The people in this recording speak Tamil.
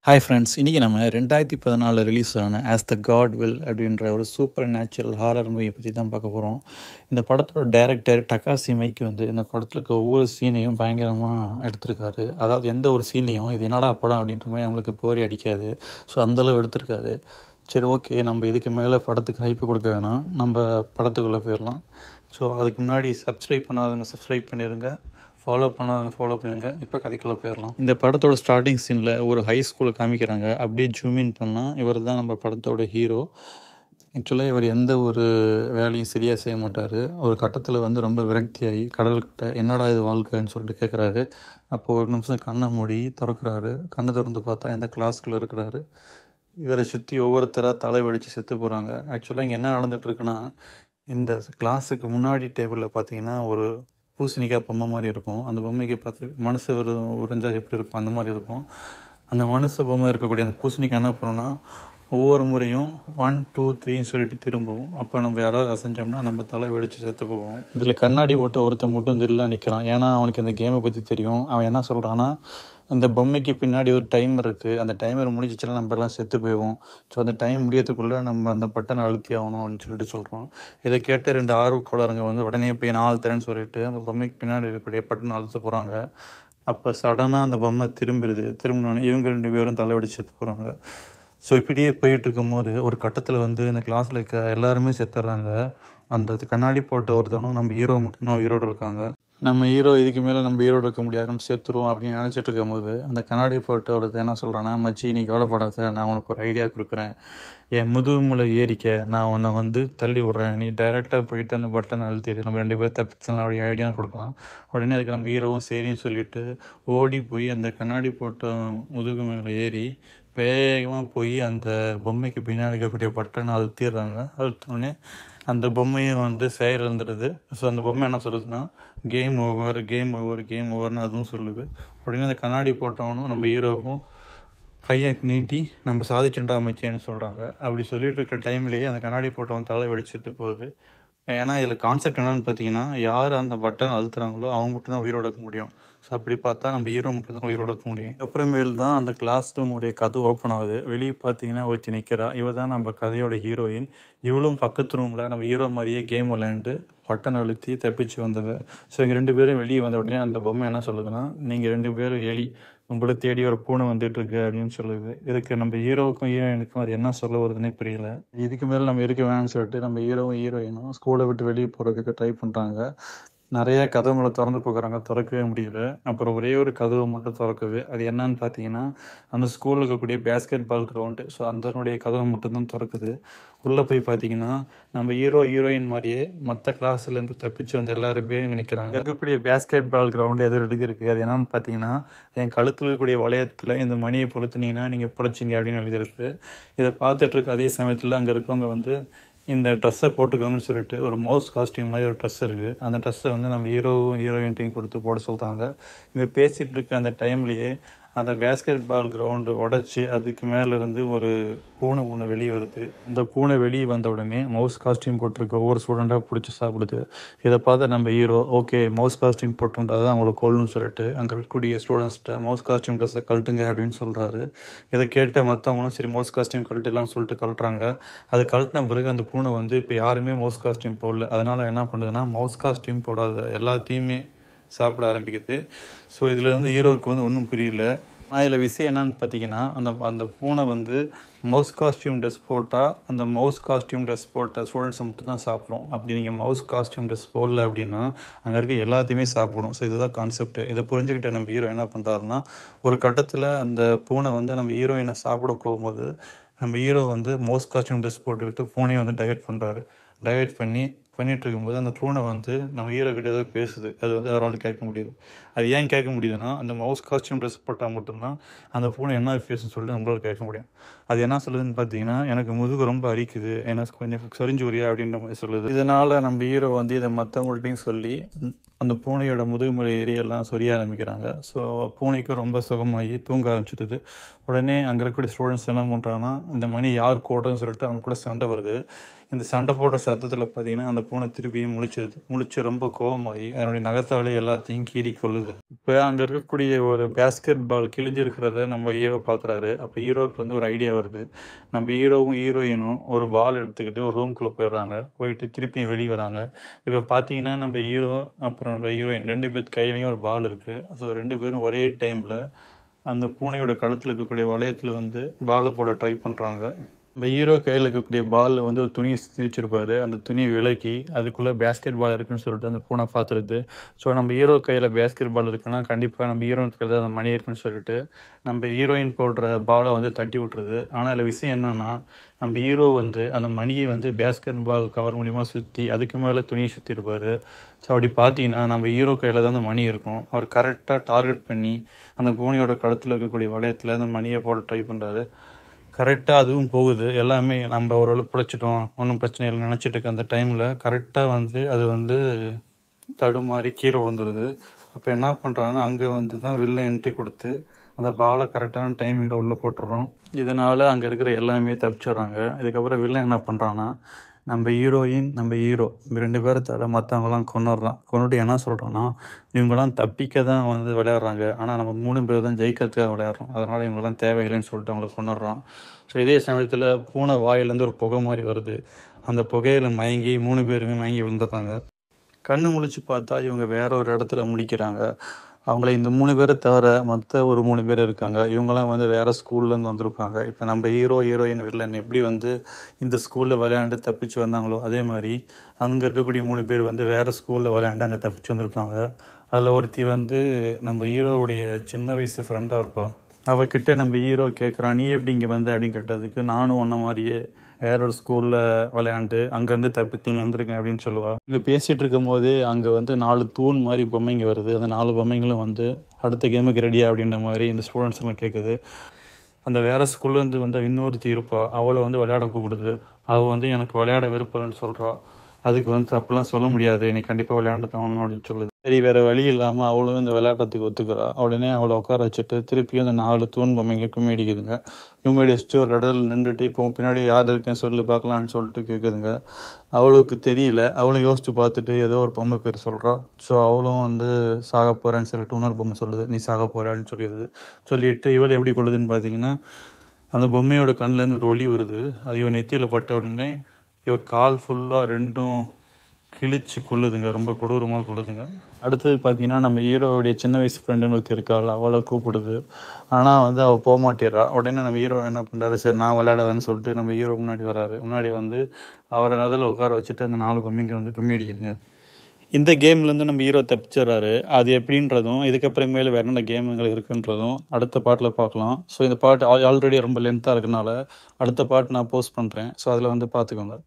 ஹாய் ஃப்ரெண்ட்ஸ், இன்றைக்கி நம்ம 2014 ரிலீஸ் ஆன ஆஸ் த காட் வில் அப்படின்ற ஒரு சூப்பர் நேச்சுரல் ஹாரர் மூவியை பற்றி தான் பார்க்க போகிறோம். இந்த படத்தோட டைரக்டர் டக்காசி மைக்கி இந்த படத்தில் இருக்க ஒவ்வொரு சீனையும் பயங்கரமாக எடுத்திருக்காரு. அதாவது எந்த ஒரு சீன்லையும் இது என்னடா படம் அப்படின்ற மாதிரி நம்மளுக்கு போரி அடிக்காது. ஸோ அந்தளவு எடுத்திருக்காரு. சரி, ஓகே, நம்ம இதுக்கு மேலே படத்துக்கு ஹைப்பு கொடுக்க வேணாம், நம்ம படத்துக்குள்ளே போயிடலாம். ஸோ அதுக்கு முன்னாடி சப்ஸ்கிரைப் பண்ணாதவங்க சப்ஸ்கிரைப் பண்ணிடுங்க, ஃபாலோ பண்ணாதவங்க ஃபாலோ பண்ணுங்க. இப்போ கதைக்குள்ளே போயிடலாம். இந்த படத்தோட ஸ்டார்டிங் சீனில் ஒரு ஹை ஸ்கூலை காமிக்கிறாங்க. அப்படியே ஜூமின் பண்ணால் இவர் தான் நம்ம படத்தோட ஹீரோ. ஆக்சுவலாக இவர் எந்த ஒரு வேலையும் சரியாக செய்ய மாட்டார். ஒரு கட்டத்தில் ரொம்ப விரக்தியாகி கடல்கிட்ட என்னடா இது வாழ்க்கைன்னு சொல்லிட்டு கேட்குறாரு. அப்போது ஒரு நிமிஷம் கண்ணை மூடி திறக்கிறாரு. கண்ணை திறந்து பார்த்தா எந்த கிளாஸ்குள்ளே இருக்கிறாரு. இவரை சுற்றி ஒவ்வொருத்தராக தலை வெடித்து செத்து போகிறாங்க. ஆக்சுவலாக இங்கே என்ன நடந்துகிட்ருக்குன்னா, இந்த கிளாஸுக்கு முன்னாடி டேபிளில் பார்த்தீங்கன்னா ஒரு பூசணிக்காய் பொம்மை மாதிரி இருக்கும். அந்த பொம்மைக்கு பார்த்து மனசு உறைஞ்சா எப்படி இருக்கும் அந்த மாதிரி இருக்கும். அந்த மனசு பொம்மை இருக்கக்கூடிய அந்த பூசணிக்காய் என்ன பண்ணோன்னா, ஒவ்வொரு முறையும் 1 2 3ன்னு சொல்லிட்டு திரும்பவும். அப்போ நம்ம யாராவது அசைஞ்சோம்னா நம்ம தலை வெடித்து செத்து போவோம். இதில் கண்ணாடி போட்டு ஒருத்தன் மட்டும் தில்லாக நிற்கிறான். ஏன்னா அவனுக்கு இந்த கேமை பற்றி தெரியும். அவன் என்ன சொல்கிறான்னா, அந்த பொம்மைக்கு பின்னாடி ஒரு டைமர் இருக்குது, அந்த டைமர் முடிஞ்சிச்சுன்னா நம்ம எல்லாம் செத்து போயிடுவோம். ஸோ அந்த டைம் முடியறதுக்குள்ளே நம்ம அந்த பட்டனை அழுத்தி ஆகணும் அப்படின்னு சொல்லிட்டு சொல்கிறோம். இதை கேட்டு 2 ஆர்வக்கோளாறுங்க உடனே போய் நான் அழுத்துறேன்னு சொல்லிட்டு அந்த பொம்மைக்கு பின்னாடி இருக்கக்கூடிய பட்டனை அழுத்த போகிறாங்க. அப்போ சடனாக அந்த பொம்மை திரும்பினோடனே இவங்க 2 பேரும் தலைவடி செத்து போகிறாங்க. ஸோ இப்படியே போயிட்டு இருக்கும்போது ஒரு கட்டத்தில் இந்த கிளாஸில் இருக்க எல்லாருமே செத்துடுறாங்க. அந்த கண்ணாடி போட்ட ஒருத்தவனும் நம்ம ஹீரோ மட்டும்தான் உயிரோடு இருக்காங்க. நம்ம ஹீரோ இதுக்கு மேலே நம்ம ஹீரோடு இருக்க முடியாது, நம்ம சேர்த்துருவோம் அப்படின்னு நினச்சிட்டு இருக்கும்போது அந்த கண்ணாடி போட்ட ஒருத்தர் என்ன சொல்கிறான்னா, மச்சி நீ கவலைப்படாத, நான் உனக்கு ஒரு ஐடியா கொடுக்குறேன். என் முதுகுமலை ஏறிக்க நான் உன்னை தள்ளி விட்றேன். நீ டைரெக்டாக போயிட்டு அந்த பட்டன் அழுத்திடு, நம்ம 2 பேர் தப்பிச்சலாம் அப்படி ஐடியா கொடுக்கலாம். உடனே அதுக்கு நம்ம ஹீரோவும் சரின்னு சொல்லிட்டு ஓடி போய் அந்த கண்ணாடி போட்ட முதுகு மேலே ஏறி வேகமாக போய் அந்த பொம்மைக்கு பின்னாடி இருக்கக்கூடிய பட்டனை அழுத்திடுறாங்க. அழுத்தினோடனே அந்த பொம்மையும் செயல் இருந்துடுது. ஸோ அந்த பொம்மை என்ன சொல்லுதுன்னா, game over, game over, game ஓவர்னு அதுவும் சொல்லுது. உடனே அந்த கண்ணாடி போட்டவனும் நம்ம ஹீரோவும் கையை நீட்டி நம்ம சாதிச்சுட்டா அமைச்சேன்னு சொல்கிறாங்க. அப்படி சொல்லிட்டு இருக்கிற டைம்லேயே அந்த கண்ணாடி போட்டவன் தலை வெடிச்சிட்டு போகுது. ஏன்னா இதில் கான்செப்ட் என்னன்னு பார்த்தீங்கன்னா, யார் அந்த பட்டன் அழுத்துறாங்களோ அவங்க மட்டும்தான் உயிரோட இருக்க முடியும். ஸோ அப்படி பார்த்தா நம்ம ஹீரோ மட்டும் தான் உயிரோட இருக்க முடியும். அப்புறமேல் தான் அந்த கிளாஸ் ரூமுடைய கதவு ஓப்பன் ஆகுது. வெளியே பார்த்தீங்கன்னா ஒருத்தி நிற்கிறா. இவ தான் நம்ம கதையோட ஹீரோயின். இவளும் பக்கத்து ரூமில் நம்ம ஹீரோ மாதிரியே கேம் விளையாண்டு பட்டன் அழுத்தி தப்பிச்சு வந்தவ. ஸோ இங்கே 2 பேரும் வெளியே வந்த உடனே அந்த பொம்மை என்ன சொல்லுதுன்னா, நீங்கள் 2 பேரும் எலி, உங்களை தேடி ஒரு பூனை வந்துட்டுருக்கு அப்படின்னு சொல்லுது. இதுக்கு நம்ம ஹீரோவுக்கும் ஹீரோயினுக்கும் அது என்ன சொல்ல வருதுன்னே புரியல. இதுக்கு மேலே நம்ம இருக்க வேணாம்னு சொல்லிட்டு நம்ம ஹீரோவும் ஹீரோயினும் ஸ்கூலை விட்டு வெளியே போகிறதுக்கு ட்ரை பண்ணுறாங்க. நிறைய கதவுகளை திறந்து போக்குறாங்க, திறக்கவே முடியல. அப்புறம் ஒரே ஒரு கதவு மட்டும் திறக்குது. அது என்னன்னு பார்த்தீங்கன்னா, அந்த ஸ்கூலில் இருக்கக்கூடிய பேஸ்கெட் பால் கிரவுண்டு. ஸோ அதனுடைய கதவு மட்டும்தான் திறக்குது. உள்ளே போய் பார்த்தீங்கன்னா, நம்ம ஹீரோ ஹீரோயின் மாதிரியே மற்ற கிளாஸ்லேருந்து தப்பிச்சு வந்து எல்லாருமே நிற்கிறாங்க. இருக்கக்கூடிய பேஸ்கெட் பால் கிரவுண்டு எது எழுதியிருக்கு. அது என்னன்னு பார்த்தீங்கன்னா, என் கழுத்தில் இருக்கக்கூடிய வளையத்தில் இந்த மணியை பொறுத்துனீங்கன்னா நீங்கள் பிழைச்சிங்க அப்படின்னு எழுதியிருக்கு. இதை பார்த்துட்டு இருக்க அதே சமயத்தில் அங்கே இருக்கவங்க இந்த ட்ரெஸ்ஸை போட்டுக்கோங்கன்னு சொல்லிட்டு ஒரு மவுஸ் காஸ்டியூம் மாதிரி ஒரு ட்ரெஸ் இருக்குது. அந்த ட்ரெஸ்ஸை நம்ம ஹீரோயின்ட்டையும் கொடுத்து போட சொல்கிறாங்க. இவங்க பேசிகிட்டு இருக்க அந்த டைம்லேயே அந்த பேஸ்கெட் பால் கிரவுண்டு உடச்சி அதுக்கு மேலேருந்து ஒரு பூனை ஒன்று வெளியே வருது. அந்த பூனை வெளியே வந்த உடனே மவுஸ் காஸ்டியூம் போட்டிருக்க ஒவ்வொரு ஸ்டூடெண்ட்டாக பிடிச்சி சாப்பிடுது. இதை பார்த்து நம்ம ஹீரோ ஓகே மவுஸ் காஸ்டியூம் போட்டுருந்தா தான் அவங்கள கொள்ளணும்னு சொல்லிட்டு அங்கே இருக்கக்கூடிய ஸ்டூடெண்ட்ஸ்கிட்ட மவுஸ் காஸ்டியூம் ட்ரெஸ்ஸை கழட்டுங்க அப்படின்னு சொல்கிறாரு. இதை கேட்ட மற்றவங்களும் சரி மவுஸ் காஸ்டியூம் கழட்டலாம்னு சொல்லிட்டு கழட்டுறாங்க. அது கழட்டின பிறகு அந்த பூனை இப்போ யாருமே மவுஸ் காஸ்டியூம் போடல. அதனால் என்ன பண்ணுதுன்னா, மவுஸ் காஸ்டியூம் போடாத எல்லாத்தையுமே சாப்பிட ஆரம்பிக்குது. ஸோ இதில் ஹீரோவுக்கு ஒன்றும் புரியல. ஆனால் இதில் விஷயம் என்னன்னு பார்த்தீங்கன்னா, அந்த பூனை மவுஸ் காஸ்டியூம் ட்ரெஸ் போட்டால் அந்த மவுஸ் காஸ்டியூம் ட்ரெஸ் போட்ட ஸ்டூடெண்ட்ஸை மட்டும் தான் சாப்பிடும். அப்படி நீங்கள் மவுஸ் காஸ்டியூம் ட்ரெஸ் போடல அப்படின்னா அங்கே இருக்க எல்லாத்தையுமே சாப்பிடும். ஸோ இதுதான் கான்செப்ட். இதை புரிஞ்சுக்கிட்ட நம்ம ஹீரோ என்ன பண்ணுறாருன்னா, ஒரு கட்டத்தில் அந்த பூனை நம்ம ஹீரோயினை சாப்பிட போகும்போது நம்ம ஹீரோ மவுஸ் காஸ்டியூம் ட்ரெஸ் போட்டுக்கிட்டு பூனையை டைவர்ட் பண்ணுறாரு. டைவர்ட் பண்ணிட்டு இருக்கும்போது அந்த பூனை நம்ம ஹீரோ கிட்ட ஏதோ பேசுது. அது அவரால் கேட்க முடியுது. அது ஏன் கேட்க முடியுதுன்னா, அந்த மவுஸ் காஸ்டியூம் ட்ரெஸ் போட்டால் மட்டும்தான் அந்த பூனை என்ன பேசுன்னு சொல்லிட்டு நம்மளால் கேட்க முடியும். அது என்ன சொல்லுதுன்னு பார்த்தீங்கன்னா, எனக்கு முதுகு ரொம்ப அரிக்குது, எனக்கு கொஞ்சம் சொரிஞ்சு உரியா அப்படின்ற மாதிரி சொல்லுது. இதனால் நம்ம ஹீரோ இதை மற்றவங்கள்ட்டையும் சொல்லி அந்த பூனையோட முதுகுமலை ஏரியெல்லாம் சொரிய ஆரம்பிக்கிறாங்க. ஸோ பூனைக்கு ரொம்ப சுகமாகி தூங்க ஆரம்பிச்சிடுது. உடனே அங்கே இருக்கக்கூடிய ஸ்டூடெண்ட்ஸ் என்ன பண்ணுறாங்கன்னா, இந்த மணி யார் போடுறதுன்னு சொல்லிட்டு அவங்க கூட சண்டை வருது. இந்த சண்டை போடுற சத்தத்தில் பார்த்தீங்கன்னா அந்த பூனை திருப்பியும் முழிச்சிருது. முழிச்சு ரொம்ப கோபமாகி அதனுடைய நகத்தாலே எல்லாத்தையும் கீறி கொள்ளுது. இப்போ அங்கே இருக்கக்கூடிய ஒரு பேஸ்கெட் பால் கிழிஞ்சிருக்கிறத நம்ம ஹீரோ பார்க்குறாரு. அப்போ ஹீரோவுக்கு வந்து ஒரு ஐடியா வருது. நம்ம ஹீரோவும் ஹீரோயினும் ஒரு பால் எடுத்துக்கிட்டு ஒரு ரூம்குள்ளே போயிடுறாங்க. போயிட்டு திருப்பியும் வெளியே வராங்க. இப்போ பார்த்தீங்கன்னா நம்ம ஹீரோ அப்புறம் நம்ம ஹீரோயின் 2 பேர் கையிலையும் ஒரு பால் இருக்குது. ஸோ 2 பேரும் ஒரே டைமில் அந்த பூனையோட கழுத்தில் இருக்கக்கூடிய வளையத்தில் வந்து பாலை போட ட்ரை பண்ணுறாங்க. நம்ம ஹீரோ கையில் இருக்கக்கூடிய பாலில் வந்து ஒரு துணியை வச்சிருப்பாரு. அந்த துணியை விலக்கி அதுக்குள்ளே பேஸ்கெட் பால் இருக்குன்னு சொல்லிட்டு அந்த பூனை பார்த்துருது. ஸோ நம்ம ஹீரோ கையில் பேஸ்கெட் பால் இருக்குன்னா கண்டிப்பாக நம்ம ஹீரோயின் கையில் அந்த மணி இருக்குன்னு சொல்லிட்டு நம்ம ஹீரோயின் போடுற பாலை வந்து தட்டி விட்டுருது. ஆனால் அதில் விஷயம் என்னென்னா, நம்ம ஹீரோ வந்து அந்த மணியை வந்து பேஸ்கெட் பால் கவர் மூலிமா சுற்றி அதுக்கு மேலே துணியை சுற்றிருப்பார். ஸோ அப்படி பார்த்தீங்கன்னா நம்ம ஹீரோ கையில் தான் அந்த மணி இருக்கும். அவர் கரெக்டாக டார்கெட் பண்ணி அந்த பூனையோட கழுத்தில் இருக்கக்கூடிய வளையத்தில் அந்த மணியை போட ட்ரை பண்ணுறாரு. கரெக்டாக அதுவும் போகுது. எல்லாமே நம்ம ஓரளவுக்கு பிழைச்சிட்டோம், ஒன்றும் பிரச்சனை இல்லை நினச்சிட்டு இருக்க அந்த டைமில் கரெக்டாக வந்து அது வந்து தடுமாறி கீழே வந்துடுது. அப்போ என்ன பண்ணுறாங்கன்னா, அங்கே வந்து தான் வில்ல என்ட்ரி கொடுத்து அந்த பாலை கரெக்டான டைமிங்கில் உள்ளே போட்டுடுறோம். இதனால் அங்கே இருக்கிற எல்லாமே தப்பிச்சிடுறாங்க. இதுக்கப்புறம் வில்லன் என்ன பண்ணுறான்னா, நம்ம ஹீரோயின் நம்ம ஹீரோ இந்த 2 பேரை தவிர மற்றவங்களாம் கொண்டுடுறான். கொண்டுட்டு என்ன சொல்கிறான்னா, இவங்கெல்லாம் தப்பிக்க தான் வந்து விளையாடுறாங்க, ஆனால் நம்ம 3 பேர் தான் ஜெயிக்கிறதுக்காக விளையாடுறோம், அதனால் இவங்கெல்லாம் தேவையில்லைன்னு சொல்லிட்டு அவங்கள கொண்டுடுறான். ஸோ இதே சமயத்தில் பூனை வாயிலேருந்து ஒரு புகை மாதிரி வருது. அந்த புகையில் மயங்கி 3 பேருமே மயங்கி விழுந்துடுறாங்க. கண்ணு முழிச்சு பார்த்தா இவங்க வேற ஒரு இடத்துல முழிக்கிறாங்க. அவங்கள இந்த 3 பேரை தவிர மற்ற ஒரு 3 பேர் இருக்காங்க. இவங்கெல்லாம் வந்து வேறு ஸ்கூல்லேருந்து வந்திருப்பாங்க. இப்போ நம்ம ஹீரோ ஹீரோயின் வில்லன் எப்படி வந்து இந்த ஸ்கூலில் விளையாண்டு தப்பிச்சு வந்தாங்களோ அதே மாதிரி அங்கே இருக்கக்கூடிய 3 பேர் வந்து வேறு ஸ்கூலில் விளையாண்டு அங்கே தப்பிச்சு வந்திருப்பாங்க. அதில் ஒருத்தி வந்து நம்ம ஹீரோவுடைய சின்ன வயசு ஃப்ரெண்டாக இருப்பாள். அவகிட்ட நம்ம ஹீரோ கேட்குறான், நீ எப்படி இங்கே வந்த அப்படின்னு கேட்டதுக்கு, நானும் ஒன்றை மாதிரியே வேற ஒரு ஸ்கூலில் விளையாண்டு அங்கேருந்து தப்பித்து வந்திருக்கேன் அப்படின்னு சொல்லுவாள். இங்கே பேசிகிட்டு இருக்கும் போது அங்கே வந்து 4 தூண் மாதிரி பொம்மைங்க வருது. அந்த 4 பொம்மைங்களும் வந்து அடுத்த கேமுக்கு ரெடியா அப்படின்ற மாதிரி இந்த ஸ்டூடெண்ட்ஸ் எல்லாம் கேட்குது. அந்த வேறு ஸ்கூல்லேருந்து வந்து இன்னொருத்தி இருப்பாள். அவளை வந்து விளையாட கூப்பிடுது. அவள் வந்து எனக்கு விளையாட விருப்பம்னு சொல்கிறாள். அதுக்கு வந்து தப்புலாம் சொல்ல முடியாது, நீ கண்டிப்பாக விளையாண்டு தரணும் அப்படின்னு சொல்லுது. சரி, வேறு வழி இல்லாமல் அவளும் இந்த விளையாடுறதுக்கு ஒத்துக்கிறா. உடனே அவளை உட்கார வச்சுட்டு திருப்பியும் அந்த 4 தூண் பொம்மைங்க கும்மி அடிக்குதுங்க. கும்மி அடிச்சுட்டு ஒரு இடத்துல நின்றுட்டு இப்போ பின்னாடி யார் இருக்கேன்னு சொல்லி பார்க்கலான்னு சொல்லிட்டு கேட்குதுங்க. அவளுக்கு தெரியல. அவளும் யோசிச்சு பார்த்துட்டு ஏதோ ஒரு பொம்மை பேர் சொல்கிறா. ஸோ அவளும் வந்து சாக போகிறேன்னு சொல்லிட்டு இன்னொரு பொம்மை சொல்லுது, நீ சாக போகிறான்னு சொல்லிடுது. சொல்லிட்டு இவள் எப்படி கொள்ளுதுன்னு பார்த்தீங்கன்னா, அந்த பொம்மையோட கண்ணிலேருந்து ஒரு ஒளி வருது. அது இவன் நெத்தியில் பட்ட உடனே இவர் கால் ஃபுல்லாக 2ம் கிழிச்சு கொள்ளுதுங்க. ரொம்ப கொடூரமாக கொள்ளுதுங்க. அடுத்தது பார்த்தீங்கன்னா, நம்ம ஹீரோவுடைய சின்ன வயசு ஃப்ரெண்டுன்னு ஒருத்தி இருக்காள். அவளை கூப்பிடுது. ஆனால் வந்து அவள் போக மாட்டேறா. உடனே நம்ம ஹீரோ என்ன பண்ணுறாரு, சரி நான் விளையாடுவேன்னு சொல்லிட்டு நம்ம ஹீரோ முன்னாடி வராரு. முன்னாடி வந்து அவரை அதில் உட்கார வச்சுட்டு அந்த 4 பொம்மைங்க வந்து கும்மி அடிக்குதுங்க. இந்த கேம்லேருந்து நம்ம ஹீரோ தப்பிச்சிடறாரு. அது எப்படின்றதும் இதுக்கப்புறமேல வேறு என்ன கேமுங்கள் இருக்குன்றதும் அடுத்த பாட்டில் பார்க்கலாம். ஸோ இந்த பாட்டு ஆல்ரெடி ரொம்ப லென்த்தாக இருக்கனால அடுத்த பாட்டு நான் போஸ்ட் பண்ணுறேன். ஸோ அதில் வந்து பார்த்துக்கோங்க.